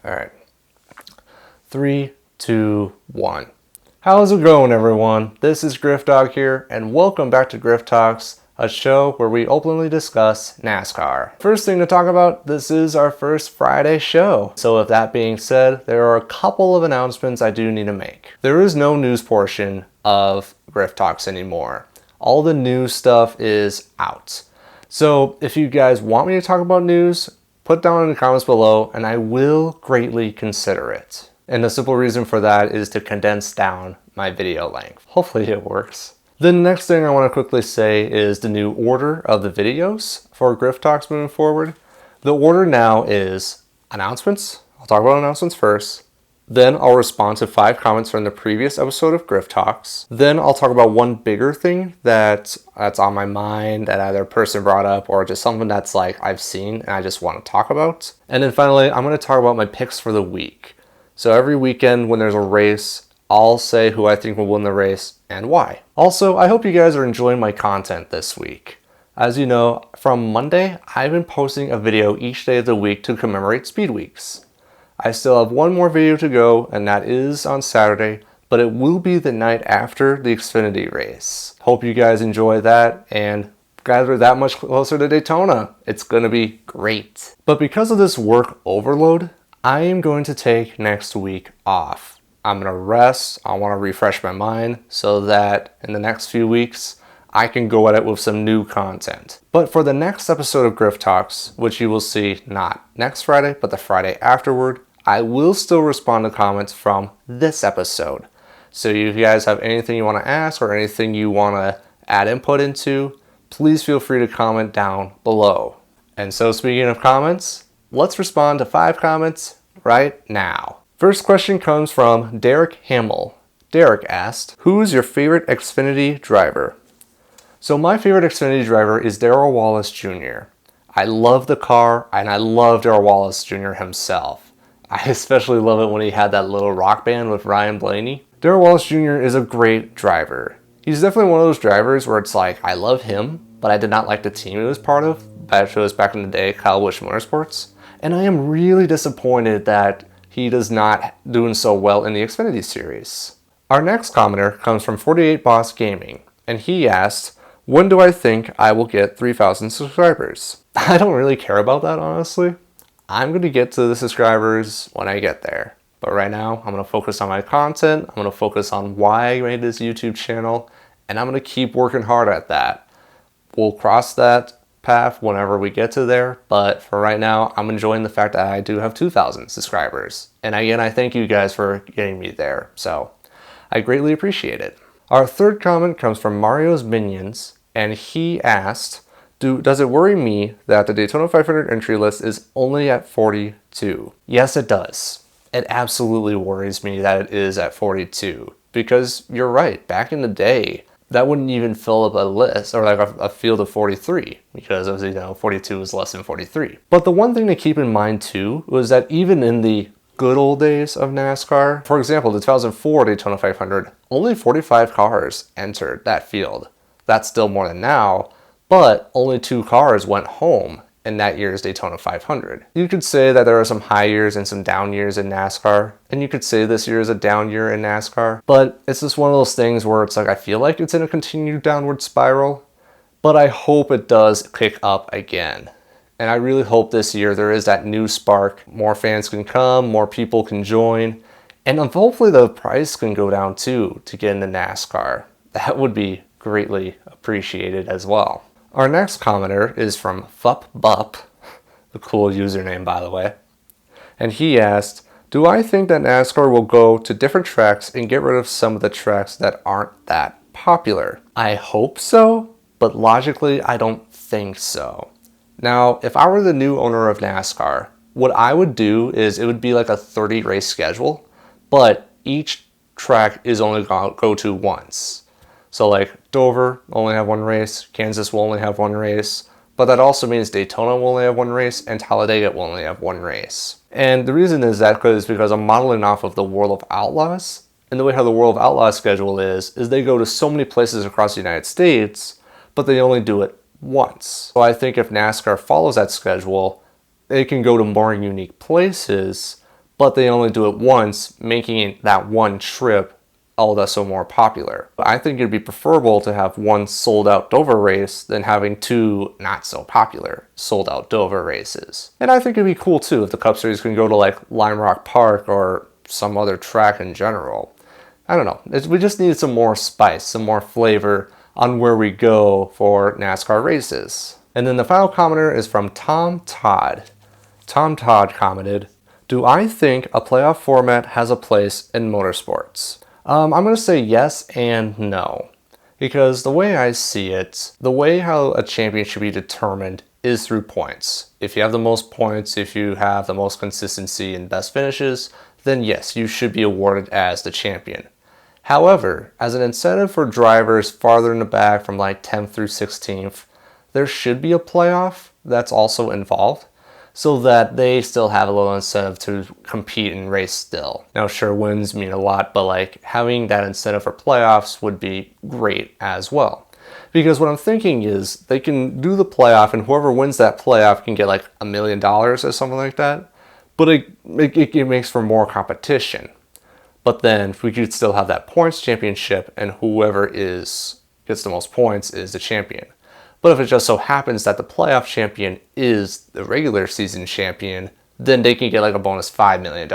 All right. 3, 2, 1. How's it going, everyone? This is Grifftalk here, and welcome back to Grifftalks, a show where we openly discuss NASCAR. First thing to talk about, this is our first Friday show. So with that being said, there are a couple of announcements I do need to make. There is no news portion of Grifftalks anymore. All the news stuff is out. So if you guys want me to talk about news, put down in the comments below and I will greatly consider it. And the simple reason for that is to condense down my video length. Hopefully it works. The next thing I want to quickly say is the new order of the videos for Grifftalks moving forward. The order now is announcements. I'll talk about announcements first. Then I'll respond to 5 comments from the previous episode of Grifftalks. Then I'll talk about one bigger thing that's on my mind that either a person brought up or just something that's like I've seen and I just want to talk about. And then finally, I'm going to talk about my picks for the week. So every weekend when there's a race, I'll say who I think will win the race and why. Also, I hope you guys are enjoying my content this week. As you know, from Monday, I've been posting a video each day of the week to commemorate Speed Weeks. I still have one more video to go, and that is on Saturday, but it will be the night after the Xfinity race. Hope you guys enjoy that, and guys are that much closer to Daytona. It's gonna be great. But because of this work overload, I am going to take next week off. I'm gonna rest, I wanna refresh my mind so that in the next few weeks, I can go at it with some new content. But for the next episode of Grifftalks, which you will see not next Friday, but the Friday afterward, I will still respond to comments from this episode. So if you guys have anything you wanna ask or anything you wanna add input into, please feel free to comment down below. And so speaking of comments, let's respond to 5 comments right now. First question comes from Derek Hamill. Derek asked, who's your favorite Xfinity driver? So my favorite Xfinity driver is Darrell Wallace Jr. I love the car and I love Darrell Wallace Jr. himself. I especially love it when he had that little rock band with Ryan Blaney. Darrell Wallace Jr. is a great driver. He's definitely one of those drivers where it's like, I love him, but I did not like the team he was part of. That was back in the day, Kyle Busch Motorsports. And I am really disappointed that he does not doing so well in the Xfinity series. Our next commenter comes from 48 Boss Gaming, and he asked, when do I think I will get 3,000 subscribers? I don't really care about that, honestly. I'm going to get to the subscribers when I get there. But right now, I'm going to focus on my content, I'm going to focus on why I made this YouTube channel, and I'm going to keep working hard at that. We'll cross that path whenever we get to there, but for right now I'm enjoying the fact that I do have 2,000 subscribers, and again I thank you guys for getting me there, so I greatly appreciate it. Our third comment comes from Mario's Minions, and he asked, does it worry me that the Daytona 500 entry list is only at 42? Yes, it does. It absolutely worries me that it is at 42, because you're right, back in the day that wouldn't even fill up a list or like a field of 43 because as you know 42 is less than 43. But the one thing to keep in mind too was that even in the good old days of NASCAR, for example the 2004 Daytona 500, only 45 cars entered that field. That's still more than now, but only 2 cars went home in that year's Daytona 500. You could say that there are some high years and some down years in NASCAR, and you could say this year is a down year in NASCAR, but it's just one of those things where it's like I feel like it's in a continued downward spiral, but I hope it does kick up again. And I really hope this year there is that new spark. More fans can come, more people can join, and hopefully the price can go down too to get into NASCAR. That would be greatly appreciated as well. Our next commenter is from FupBup, the cool username by the way, and he asked, do I think that NASCAR will go to different tracks and get rid of some of the tracks that aren't that popular? I hope so, but logically I don't think so. Now, if I were the new owner of NASCAR, what I would do is it would be like a 30 race schedule, but each track is only going to go to once. So like Dover only have 1 race, Kansas will only have 1 race, but that also means Daytona will only have 1 race and Talladega will only have 1 race. And the reason is that because I'm modeling off of the World of Outlaws, and the way how the World of Outlaws schedule is they go to so many places across the United States, but they only do it once. So I think if NASCAR follows that schedule, they can go to more unique places, but they only do it once, making that one trip all the so more popular. I think it'd be preferable to have one sold out Dover race than having two not so popular sold out Dover races. And I think it'd be cool too if the Cup Series can go to like Lime Rock Park or some other track in general. I don't know. We just need some more spice, some more flavor on where we go for NASCAR races. And then the final commenter is from Tom Todd. Tom Todd commented, "Do I think a playoff format has a place in motorsports?" I'm going to say yes and no. Because the way I see it, the way how a champion should be determined is through points. If you have the most points, if you have the most consistency and best finishes, then yes, you should be awarded as the champion. However, as an incentive for drivers farther in the back from like 10th through 16th, there should be a playoff that's also involved, so that they still have a little incentive to compete and race still. Now sure, wins mean a lot, but like having that incentive for playoffs would be great as well. Because what I'm thinking is they can do the playoff and whoever wins that playoff can get like $1 million or something like that, but it makes for more competition. But then we could still have that points championship and whoever gets the most points is the champion. But if it just so happens that the playoff champion is the regular season champion, then they can get like a bonus $5 million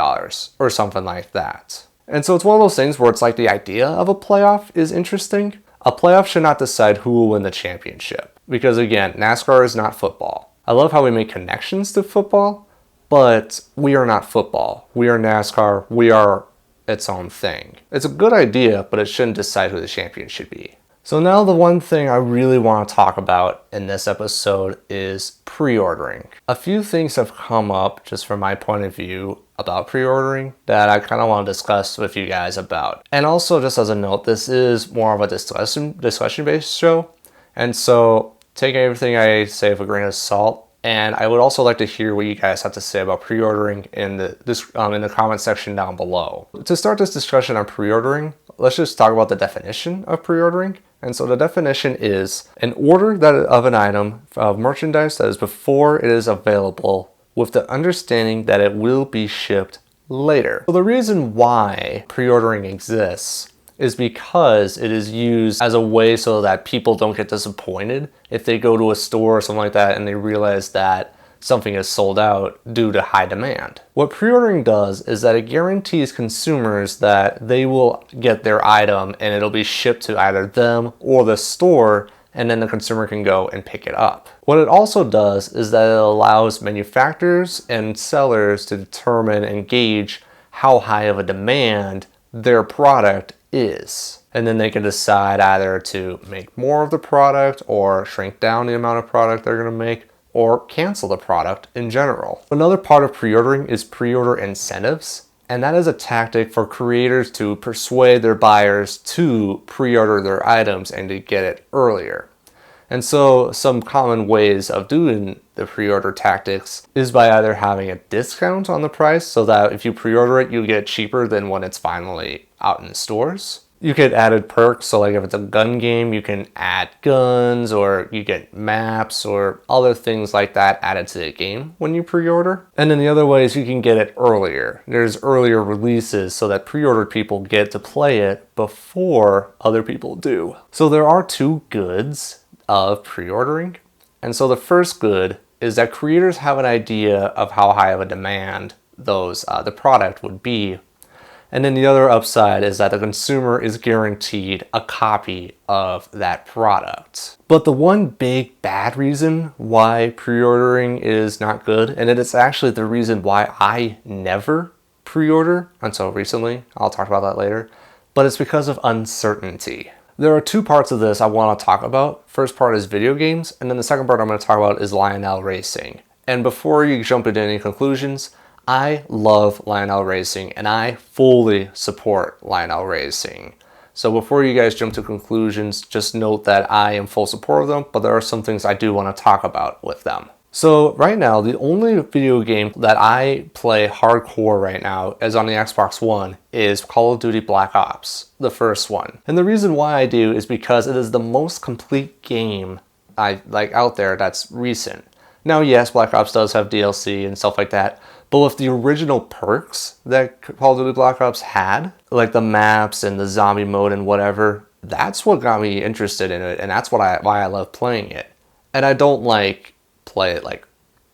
or something like that. And so it's one of those things where it's like the idea of a playoff is interesting. A playoff should not decide who will win the championship. Because again, NASCAR is not football. I love how we make connections to football, but we are not football. We are NASCAR. We are its own thing. It's a good idea, but it shouldn't decide who the champion should be. So now the one thing I really want to talk about in this episode is pre-ordering. A few things have come up just from my point of view about pre-ordering that I kind of want to discuss with you guys about. And also just as a note, this is more of a discussion-based show. And so take everything I say with a grain of salt. And I would also like to hear what you guys have to say about pre-ordering in the comment section down below. To start this discussion on pre-ordering, let's just talk about the definition of pre-ordering. And so the definition is an order of an item of merchandise that is before it is available with the understanding that it will be shipped later. So the reason why pre-ordering exists is because it is used as a way so that people don't get disappointed if they go to a store or something like that and they realize that something is sold out due to high demand. What pre-ordering does is that it guarantees consumers that they will get their item and it'll be shipped to either them or the store, and then the consumer can go and pick it up. What it also does is that it allows manufacturers and sellers to determine and gauge how high of a demand their product is. And then they can decide either to make more of the product or shrink down the amount of product they're going to make, or cancel the product in general. Another part of pre-ordering is pre-order incentives, and that is a tactic for creators to persuade their buyers to pre-order their items and to get it earlier. And so some common ways of doing the pre-order tactics is by either having a discount on the price so that if you pre-order it, you get it cheaper than when it's finally out in the stores. You get added perks, so like if it's a gun game, you can add guns, or you get maps or other things like that added to the game when you pre-order. And then the other way is you can get it earlier. There's earlier releases so that pre-ordered people get to play it before other people do. So there are two goods of pre-ordering. And so the first good is that creators have an idea of how high of a demand the product would be. And then the other upside is that the consumer is guaranteed a copy of that product. But the one big bad reason why pre-ordering is not good, and it is actually the reason why I never pre-order until recently, I'll talk about that later, but it's because of uncertainty. There are two parts of this I want to talk about. First part is video games, and then the second part I'm going to talk about is Lionel Racing. And before you jump into any conclusions, I love Lionel Racing and I fully support Lionel Racing. So before you guys jump to conclusions, just note that I am full support of them, but there are some things I do want to talk about with them. So right now, the only video game that I play hardcore right now is on the Xbox One is Call of Duty Black Ops, the first one. And the reason why I do is because it is the most complete game I like out there that's recent. Now, yes, Black Ops does have DLC and stuff like that, But with the original perks that Call of Duty Black Ops had, like the maps and the zombie mode and whatever, that's what got me interested in it, and that's why I love playing it. And I don't like play it like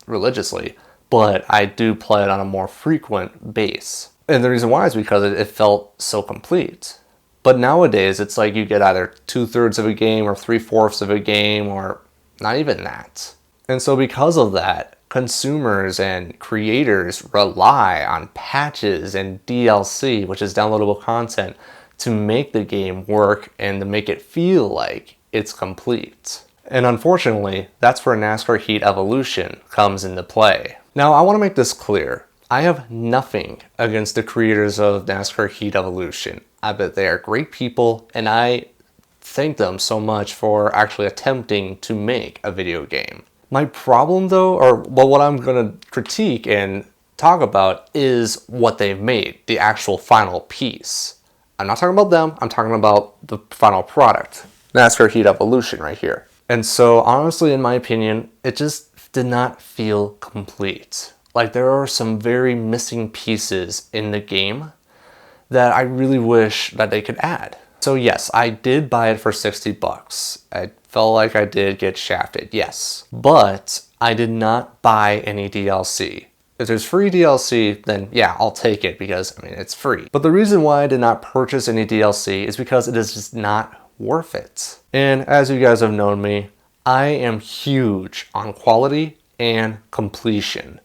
religiously, but I do play it on a more frequent base. And the reason why is because it felt so complete. But nowadays, it's like you get either 2/3 of a game or 3/4 of a game, or not even that. And so because of that, consumers and creators rely on patches and DLC, which is downloadable content, to make the game work and to make it feel like it's complete. And unfortunately, that's where NASCAR Heat Evolution comes into play. Now, I want to make this clear. I have nothing against the creators of NASCAR Heat Evolution. I bet they are great people, and I thank them so much for actually attempting to make a video game. My problem though, what I'm going to critique and talk about is what they've made, the actual final piece. I'm not talking about them, I'm talking about the final product. NASCAR Heat Evolution right here. And so honestly, in my opinion, it just did not feel complete. Like there are some very missing pieces in the game that I really wish that they could add. So yes, I did buy it for $60. I felt like I did get shafted, yes. But I did not buy any DLC. If there's free DLC, then yeah, I'll take it because, I mean, it's free. But the reason why I did not purchase any DLC is because it is just not worth it. And as you guys have known me, I am huge on quality and completion.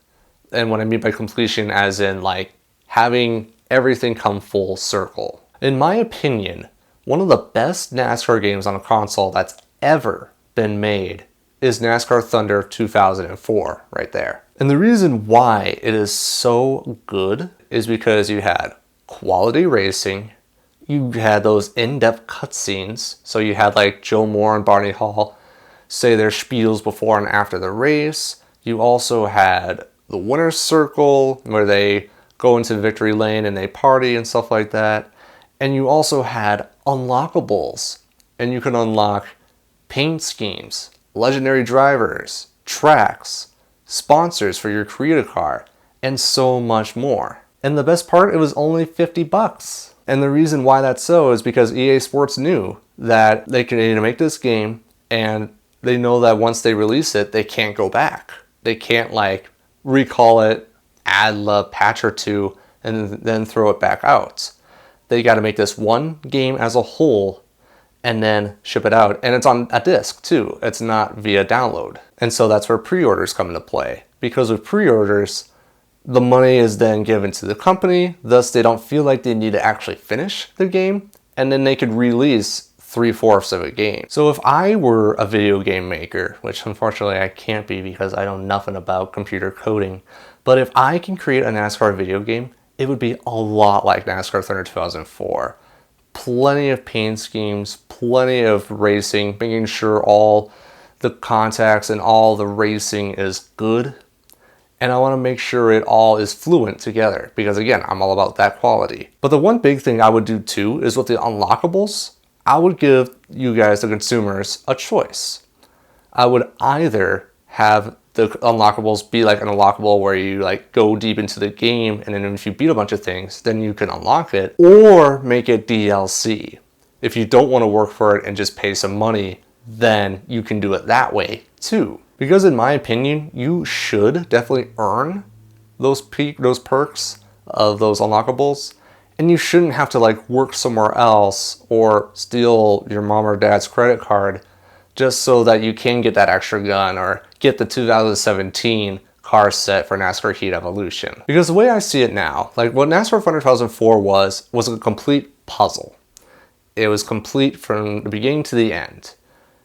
And what I mean by completion as in like having everything come full circle. In my opinion, one of the best NASCAR games on a console that's ever been made is NASCAR Thunder 2004 right there. And the reason why it is so good is because you had quality racing, you had those in-depth cutscenes, so you had like Joe Moore and Barney Hall say their spiels before and after the race. You also had the winner's circle where they go into victory lane and they party and stuff like that. And you also had unlockables, and you can unlock paint schemes, legendary drivers, tracks, sponsors for your creator car, and so much more. And the best part, it was only $50. And the reason why that's so is because EA Sports knew that they could make this game, and they know that once they release it, they can't go back. They can't like recall it, add a patch or two, and then throw it back out. They got to make this one game as a whole and then ship it out. And it's on a disc too. It's not via download. And so that's where pre-orders come into play. Because with pre-orders, the money is then given to the company, thus they don't feel like they need to actually finish the game, and then they could release 3/4 of a game. So if I were a video game maker, which unfortunately I can't be because I know nothing about computer coding, but if I can create a NASCAR video game, it would be a lot like NASCAR Thunder 2004. Plenty of paint schemes, plenty of racing, making sure all the contacts and all the racing is good. And I want to make sure it all is fluent together because again, I'm all about that quality. But the one big thing I would do too is with the unlockables, I would give you guys, the consumers, a choice. I would either have the unlockables be like an unlockable where you like go deep into the game and then if you beat a bunch of things, then you can unlock it, or make it DLC. If you don't want to work for it and just pay some money, then you can do it that way too. Because in my opinion, you should definitely earn those perks of those unlockables, and you shouldn't have to like work somewhere else or steal your mom or dad's credit card just so that you can get that extra gun or get the 2017 car set for NASCAR Heat Evolution. Because the way I see it now, like what NASCAR Thunder 2004 was a complete puzzle. It was complete from the beginning to the end,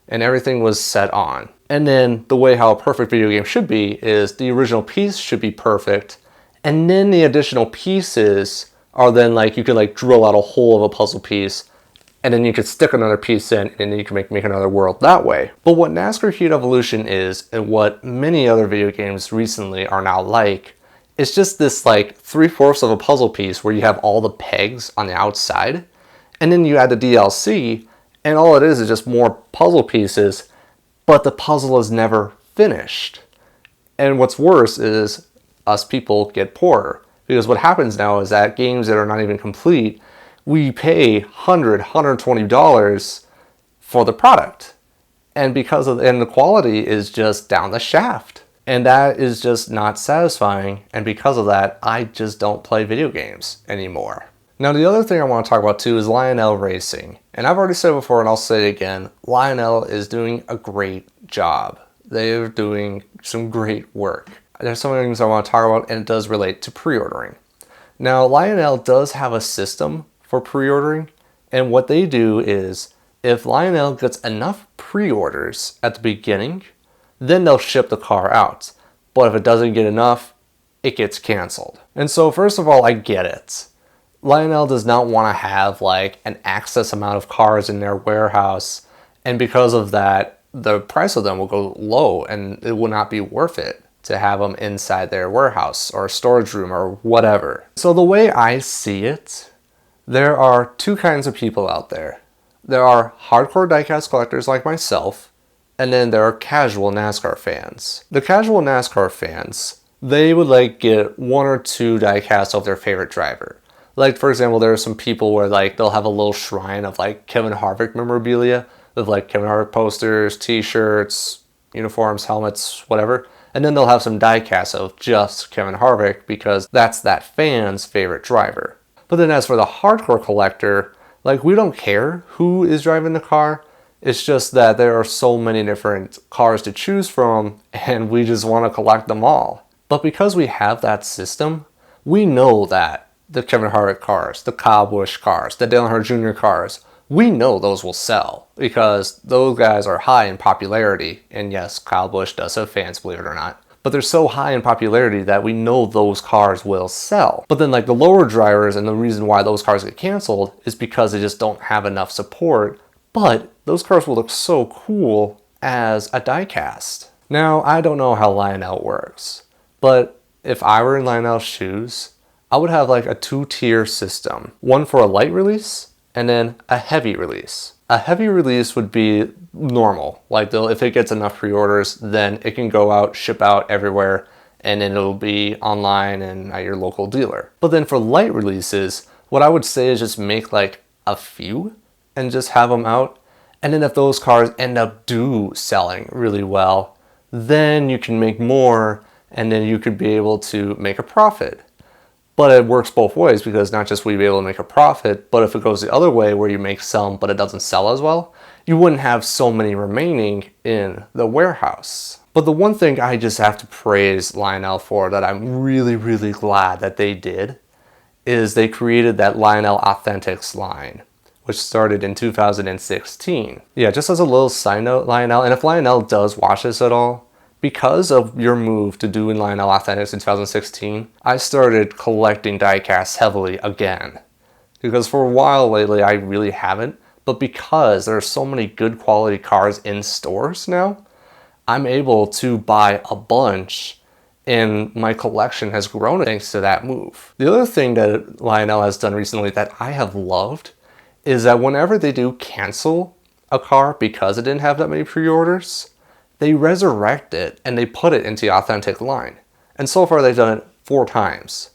and everything was set on. And then the way how a perfect video game should be is the original piece should be perfect, and then the additional pieces are then like you can like drill out a hole of a puzzle piece, and then you could stick another piece in, and then you can make another world that way. But what NASCAR Heat Evolution is, and what many other video games recently are now like, is just this like 3/4 of a puzzle piece where you have all the pegs on the outside, and then you add the DLC, and all it is just more puzzle pieces, but the puzzle is never finished. And what's worse is us people get poorer. Because what happens now is that games that are not even complete, we pay $100, $120 for the product. And the quality is just down the shaft. And that is just not satisfying. And because of that, I just don't play video games anymore. Now, the other thing I want to talk about too is Lionel Racing. And I've already said it before and I'll say it again, Lionel is doing a great job. They're doing some great work. There's some things I want to talk about, and it does relate to pre-ordering. Now, Lionel does have a system for pre-ordering, and what they do is, if Lionel gets enough pre-orders at the beginning, then they'll ship the car out. But if it doesn't get enough, it gets canceled. And so, first of all, I get it. Lionel does not want to have like an excess amount of cars in their warehouse, and because of that, the price of them will go low and it will not be worth it to have them inside their warehouse or storage room or whatever. So the way I see it, there are two kinds of people out there. There are hardcore diecast collectors like myself, and then there are casual NASCAR fans. The casual NASCAR fans, they would like get one or two diecasts of their favorite driver. Like, for example, there are some people where like they'll have a little shrine of like Kevin Harvick memorabilia with like Kevin Harvick posters, t-shirts, uniforms, helmets, whatever. And then they'll have some diecasts of just Kevin Harvick because that's that fan's favorite driver. But then as for the hardcore collector, like, we don't care who is driving the car. It's just that there are so many different cars to choose from and we just want to collect them all. But because we have that system, we know that the Kevin Harvick cars, the Kyle Busch cars, the Dale Earnhardt Jr. cars, we know those will sell because those guys are high in popularity. And yes, Kyle Busch does have fans, believe it or not. But they're so high in popularity that we know those cars will sell. But then like the lower drivers, and the reason why those cars get canceled is because they just don't have enough support. But those cars will look so cool as a diecast. Now, I don't know how Lionel works, but if I were in Lionel's shoes, I would have like a two-tier system. One for a light release, and then a heavy release. A heavy release would be normal. Like, if it gets enough pre-orders, then it can go out, ship out everywhere, and then it'll be online and at your local dealer. But then for light releases, what I would say is just make like a few and just have them out. And then if those cars end up selling really well, then you can make more and then you could be able to make a profit. But it works both ways, because not just will you be able to make a profit, but if it goes the other way where you make some but it doesn't sell as well, you wouldn't have so many remaining in the warehouse. But the one thing I just have to praise Lionel for that I'm really, really glad that they did is they created that Lionel Authentics line, which started in 2016. Yeah, just as a little side note, Lionel, and if Lionel does watch this at all, because of your move to doing Lionel Authentics in 2016, I started collecting diecasts heavily again. Because for a while lately, I really haven't. But because there are so many good quality cars in stores now, I'm able to buy a bunch, and my collection has grown thanks to that move. The other thing that Lionel has done recently that I have loved is that whenever they do cancel a car because it didn't have that many pre-orders, they resurrect it and they put it into the authentic line. And so far they've done it 4 times.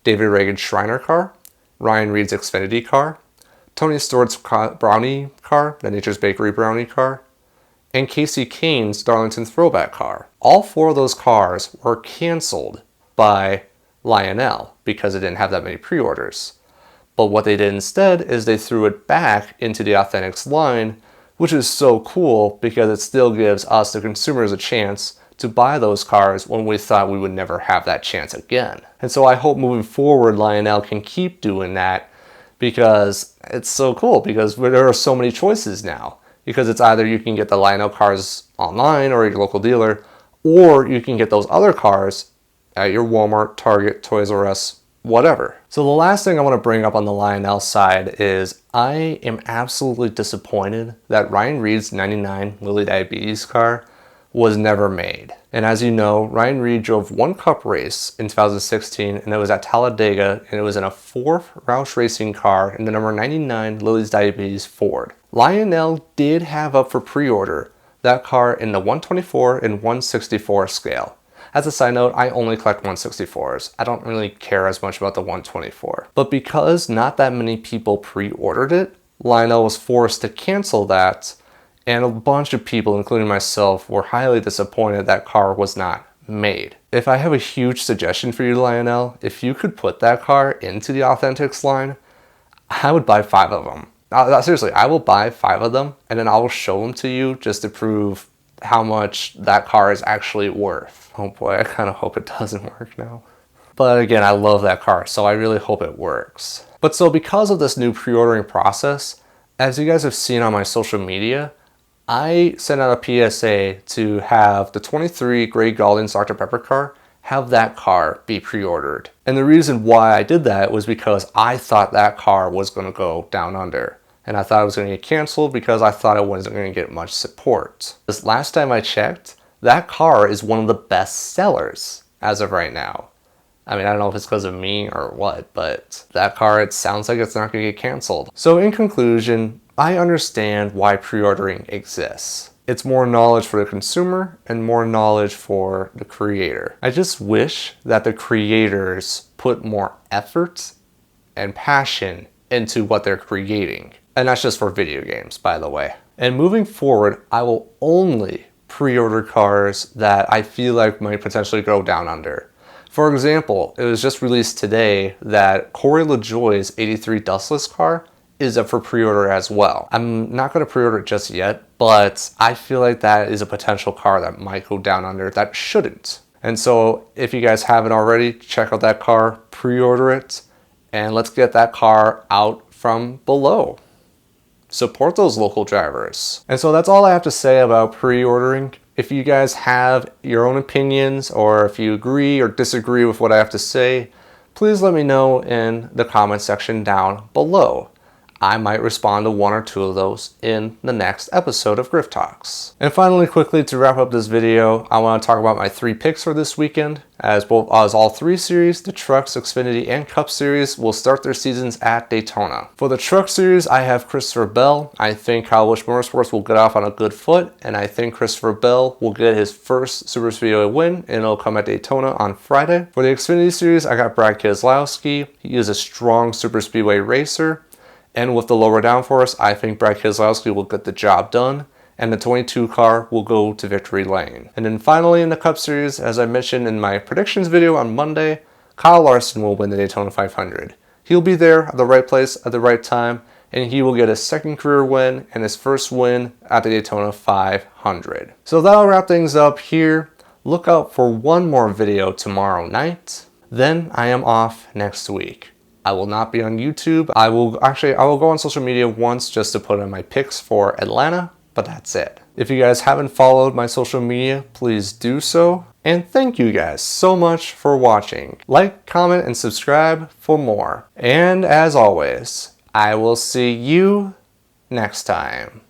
David Reagan's Shriner car, Ryan Reed's Xfinity car, Tony Stewart's Brownie car, the Nature's Bakery Brownie car, and Casey Kane's Darlington Throwback car. All 4 of those cars were canceled by Lionel because it didn't have that many pre-orders. But what they did instead is they threw it back into the Authentics line, which is so cool because it still gives us, the consumers, a chance to buy those cars when we thought we would never have that chance again. And so I hope moving forward, Lionel can keep doing that, because it's so cool, because there are so many choices now. Because it's either you can get the Lionel cars online or at your local dealer, or you can get those other cars at your Walmart, Target, Toys R Us, whatever. So the last thing I want to bring up on the Lionel side is I am absolutely disappointed that Ryan Reed's 99 Lily Diabetes car was never made. And as you know, Ryan Reed drove 1 Cup race in 2016, and it was at Talladega, and it was in a 4th Roush Racing car in the number 99 Lily's Diabetes Ford. Lionel did have up for pre-order that car in the 124 and 164 scale. As a side note, I only collect 164s. I don't really care as much about the 124. But because not that many people pre-ordered it, Lionel was forced to cancel that, and a bunch of people, including myself, were highly disappointed that car was not made. If I have a huge suggestion for you, Lionel, if you could put that car into the Authentics line, I would buy 5 of them. Seriously, I will buy 5 of them, and then I will show them to you just to prove how much that car is actually worth. Oh boy, I kind of hope it doesn't work now. But again, I love that car, so I really hope it works. But so because of this new pre-ordering process, as you guys have seen on my social media, I sent out a PSA to have the 23 Grey Gaulding's Dr. Pepper car, have that car be pre-ordered. And the reason why I did that was because I thought that car was going to go down under. And I thought it was going to get canceled because I thought it wasn't going to get much support. This last time I checked, that car is one of the best sellers as of right now. I mean, I don't know if it's because of me or what, but that car, it sounds like it's not going to get canceled. So in conclusion, I understand why pre-ordering exists. It's more knowledge for the consumer and more knowledge for the creator. I just wish that the creators put more effort and passion into what they're creating. And that's just for video games, by the way. And moving forward, I will only pre-order cars that I feel like might potentially go down under. For example, it was just released today that Corey LaJoie's 83 Dustless car is up for pre-order as well. I'm not going to pre-order it just yet, but I feel like that is a potential car that might go down under that shouldn't. And so if you guys haven't already, check out that car, pre-order it, and let's get that car out from below. Support those local drivers. And so that's all I have to say about pre-ordering. If you guys have your own opinions, or if you agree or disagree with what I have to say, please let me know in the comment section down below. I might respond to 1 or 2 of those in the next episode of Grifftalks. And finally, quickly to wrap up this video, I want to talk about my 3 picks for this weekend. As all 3 series, the Trucks, Xfinity, and Cup Series will start their seasons at Daytona. For the Truck Series, I have Christopher Bell. I think Kyle Busch Motorsports will get off on a good foot, and I think Christopher Bell will get his first Super Speedway win, and it'll come at Daytona on Friday. For the Xfinity Series, I got Brad Keselowski. He is a strong Super Speedway racer. And with the lower downforce, I think Brad Keselowski will get the job done, and the 22 car will go to victory lane. And then finally in the Cup Series, as I mentioned in my predictions video on Monday, Kyle Larson will win the Daytona 500. He'll be there at the right place at the right time, and he will get his 2nd career win and his 1st win at the Daytona 500. So that'll wrap things up here. Look out for one more video tomorrow night. Then I am off next week. I will not be on YouTube. I will go on social media once just to put in my picks for Atlanta, but that's it. If you guys haven't followed my social media, please do so. And thank you guys so much for watching. Like, comment, and subscribe for more. And as always, I will see you next time.